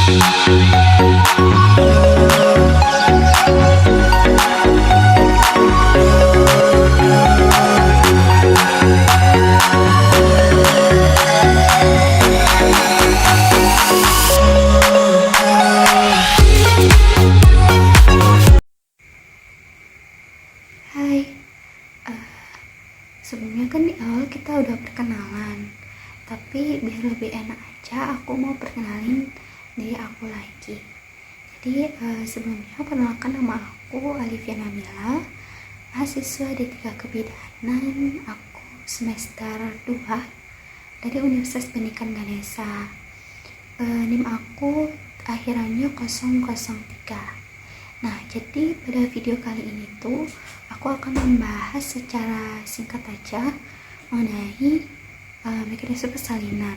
Hai, sebelumnya kan di awal kita udah perkenalan, tapi biar lebih enak aja aku mau perkenalin diri aku lagi. Jadi sebelumnya perkenalkan, nama aku Alivia Nabila, mahasiswa D3 Kebidanan, aku semester 2 dari Universitas Pendidikan Ganesha. NIM aku akhirannya 003. Nah, jadi pada video kali ini tuh aku akan membahas secara singkat aja mengenai mekanisme persalinan,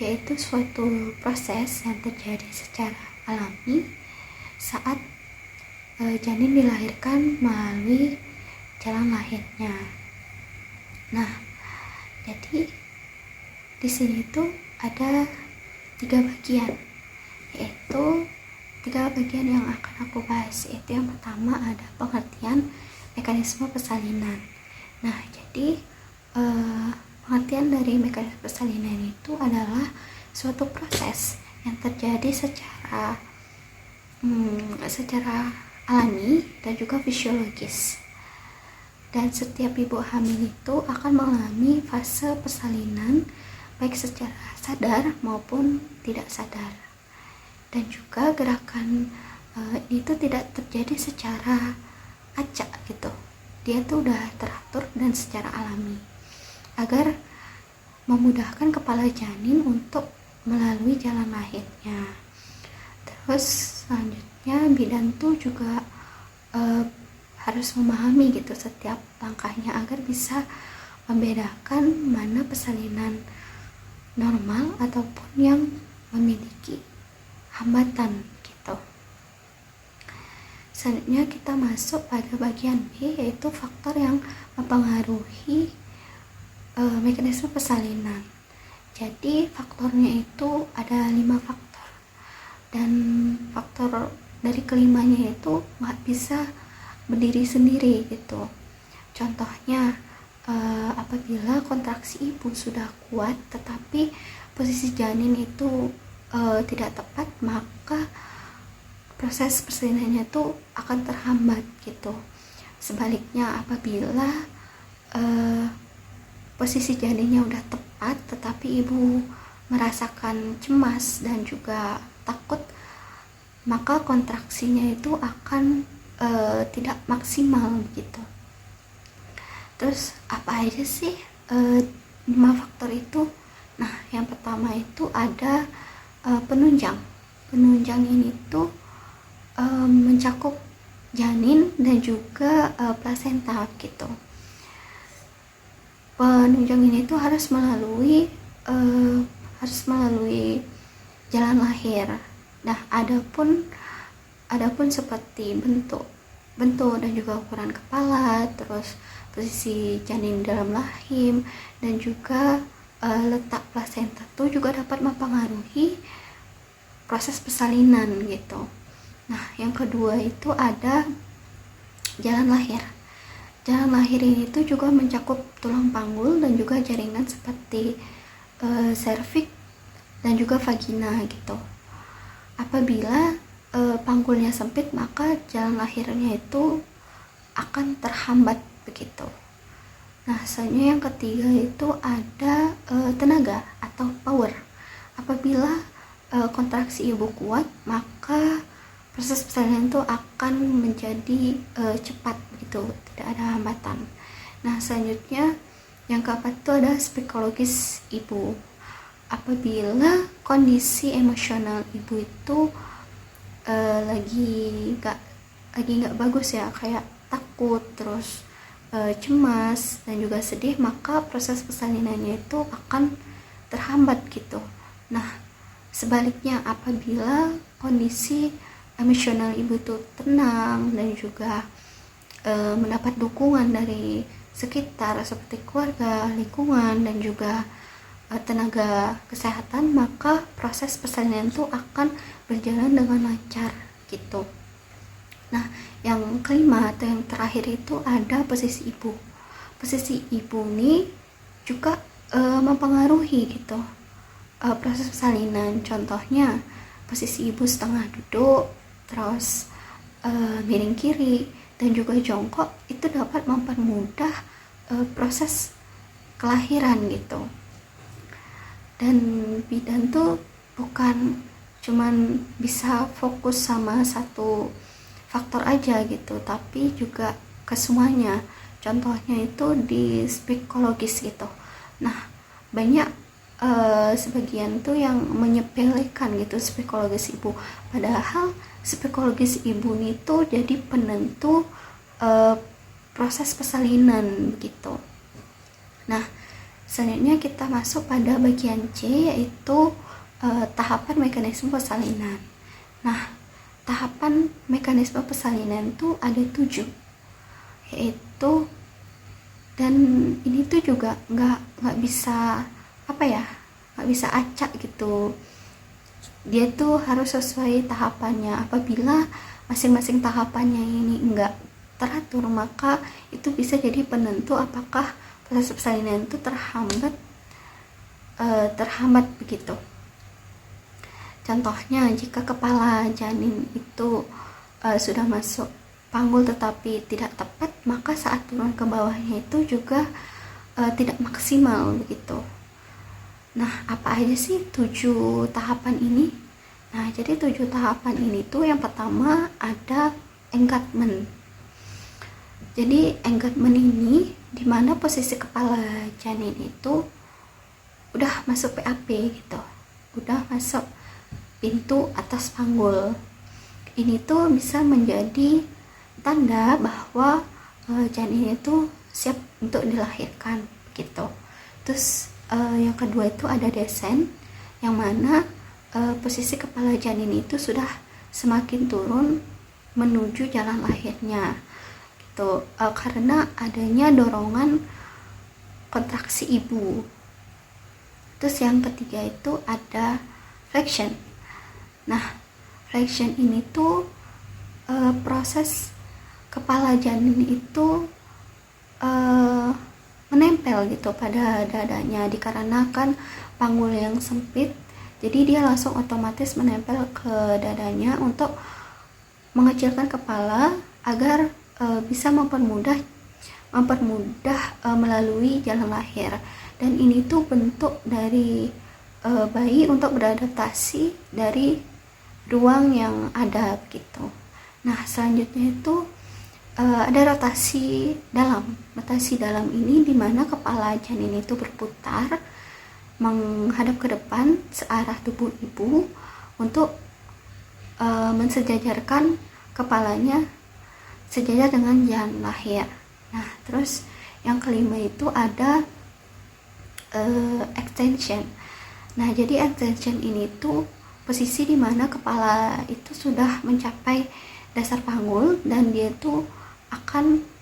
yaitu suatu proses yang terjadi secara alami saat janin dilahirkan melalui jalan lahirnya. Nah, jadi di sini tuh ada 3 bagian, yaitu 3 bagian yang akan aku bahas. Yaitu yang pertama ada pengertian mekanisme persalinan. Nah, jadi pengertian dari mekanisme persalinan itu adalah suatu proses yang terjadi secara alami dan juga fisiologis. Dan setiap ibu hamil itu akan mengalami fase persalinan baik secara sadar maupun tidak sadar. Dan juga gerakan itu tidak terjadi secara acak gitu, dia tuh udah teratur dan secara alami agar memudahkan kepala janin untuk melalui jalan lahirnya. Terus selanjutnya bidan tuh juga harus memahami gitu setiap langkahnya agar bisa membedakan mana persalinan normal ataupun yang memiliki hambatan gitu. Selanjutnya kita masuk pada bagian B, yaitu faktor yang mempengaruhi mekanisme persalinan. Jadi faktornya itu ada 5 faktor, dan faktor dari kelimanya itu nggak bisa berdiri sendiri gitu. Contohnya apabila kontraksi ibu sudah kuat tetapi posisi janin itu tidak tepat, maka proses persalinannya itu akan terhambat gitu. Sebaliknya apabila posisi janinnya udah tepat tetapi ibu merasakan cemas dan juga takut, maka kontraksinya itu akan tidak maksimal gitu. Terus apa aja sih 5 faktor itu? Nah, yang pertama itu ada penunjang. Penunjang ini tuh mencakup janin dan juga plasenta gitu. Penunjang ini tuh harus melalui jalan lahir. Nah, adapun seperti bentuk dan juga ukuran kepala, terus posisi janin dalam rahim, dan juga letak plasenta itu juga dapat mempengaruhi proses persalinan gitu. Nah, yang kedua itu ada jalan lahir. Jalan lahir ini tuh juga mencakup tulang panggul dan juga jaringan seperti serviks dan juga vagina gitu. Apabila panggulnya sempit, maka jalan lahirnya itu akan terhambat begitu. Nah, selanjutnya yang ketiga itu ada tenaga atau power. Apabila kontraksi ibu kuat, maka proses persalinan itu akan menjadi cepat begitu, tidak ada hambatan. Nah, selanjutnya yang keempat itu ada psikologis ibu. Apabila kondisi emosional ibu itu lagi nggak bagus ya, kayak takut, terus cemas dan juga sedih, maka proses persalinannya itu akan terhambat gitu. Nah, sebaliknya apabila kondisi emosional ibu itu tenang dan juga mendapat dukungan dari sekitar seperti keluarga, lingkungan, dan juga tenaga kesehatan, maka proses persalinan itu akan berjalan dengan lancar gitu. Nah, yang kelima atau yang terakhir itu ada posisi ibu. Posisi ibu ini juga mempengaruhi gitu proses persalinan. Contohnya posisi ibu setengah duduk, terus miring kiri, dan juga jongkok, itu dapat mempermudah proses kelahiran gitu. Dan bidan tuh bukan cuman bisa fokus sama satu faktor aja gitu, tapi juga ke semuanya. Contohnya itu di psikologis gitu. Nah, banyak sebagian tuh yang menyepelekan gitu psikologis ibu, padahal psikologis ibu itu jadi penentu proses persalinan gitu. Nah, selanjutnya kita masuk pada bagian C, yaitu tahapan mekanisme persalinan. Nah, tahapan mekanisme persalinan itu ada 7, yaitu, dan ini tuh juga nggak bisa nggak bisa acak gitu. Dia tuh harus sesuai tahapannya. Apabila masing-masing tahapannya ini enggak teratur, maka itu bisa jadi penentu apakah proses persalinan itu terhambat begitu. Contohnya, jika kepala janin itu sudah masuk panggul tetapi tidak tepat, maka saat turun ke bawahnya itu juga tidak maksimal begitu. Nah, apa aja sih 7 tahapan ini? Nah, jadi 7 tahapan ini tuh yang pertama ada engagement. Jadi engagement ini dimana posisi kepala janin itu udah masuk PAP gitu, udah masuk pintu atas panggul. Ini tuh bisa menjadi tanda bahwa janin itu siap untuk dilahirkan gitu. Terus yang kedua itu ada descent, yang mana posisi kepala janin itu sudah semakin turun menuju jalan lahirnya gitu, karena adanya dorongan kontraksi ibu. Terus yang ketiga itu ada flexion. Nah, flexion ini tuh proses kepala janin itu menempel gitu pada dadanya, dikarenakan panggul yang sempit, jadi dia langsung otomatis menempel ke dadanya untuk mengecilkan kepala agar bisa mempermudah melalui jalan lahir. Dan ini tuh bentuk dari bayi untuk beradaptasi dari ruang yang ada gitu. Nah, selanjutnya itu ada rotasi dalam. Rotasi dalam ini dimana kepala janin itu berputar menghadap ke depan searah tubuh ibu untuk mensejajarkan kepalanya sejajar dengan jalan lahir. Nah, terus yang kelima itu ada extension. Nah, jadi extension ini tuh posisi dimana kepala itu sudah mencapai dasar panggul dan dia tuh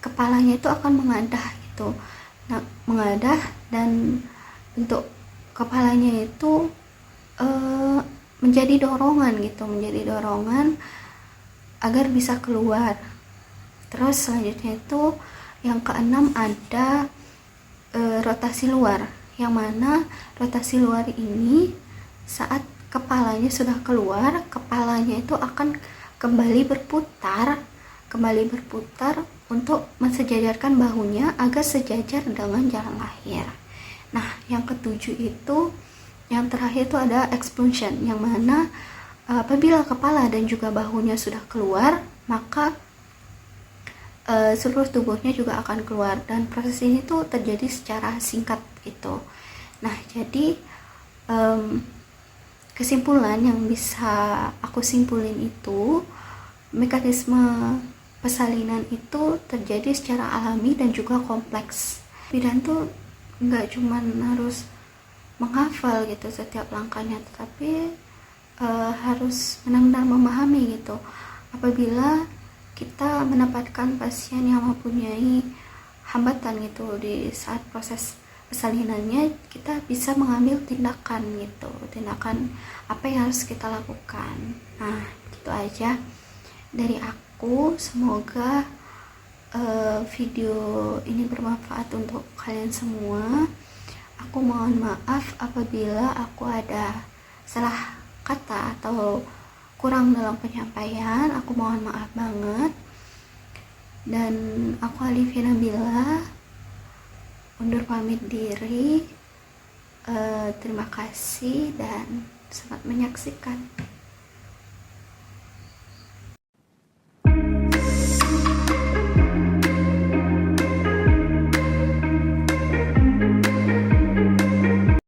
kepalanya itu akan mengadah gitu. Nah, mengadah, dan bentuk kepalanya itu menjadi dorongan agar bisa keluar. Terus selanjutnya itu yang keenam ada rotasi luar, yang mana rotasi luar ini saat kepalanya sudah keluar, kepalanya itu akan kembali berputar untuk mensejajarkan bahunya agar sejajar dengan jalan lahir. Nah, yang ketujuh itu, yang terakhir itu ada expulsion, yang mana apabila kepala dan juga bahunya sudah keluar, maka seluruh tubuhnya juga akan keluar, dan proses ini tuh terjadi secara singkat gitu. Nah, jadi kesimpulan yang bisa aku simpulin itu, mekanisme persalinan itu terjadi secara alami dan juga kompleks. Bidan tuh nggak cuman harus menghafal gitu setiap langkahnya, tetapi harus benar-benar memahami gitu. Apabila kita mendapatkan pasien yang mempunyai hambatan gitu di saat proses salinannya kita bisa mengambil tindakan gitu, tindakan apa yang harus kita lakukan. Nah gitu aja dari aku, semoga video ini bermanfaat untuk kalian semua. Aku mohon maaf apabila aku ada salah kata atau kurang dalam penyampaian, aku mohon maaf banget. Dan aku Alifia Nabila undur pamit diri. Terima kasih dan selamat menyaksikan.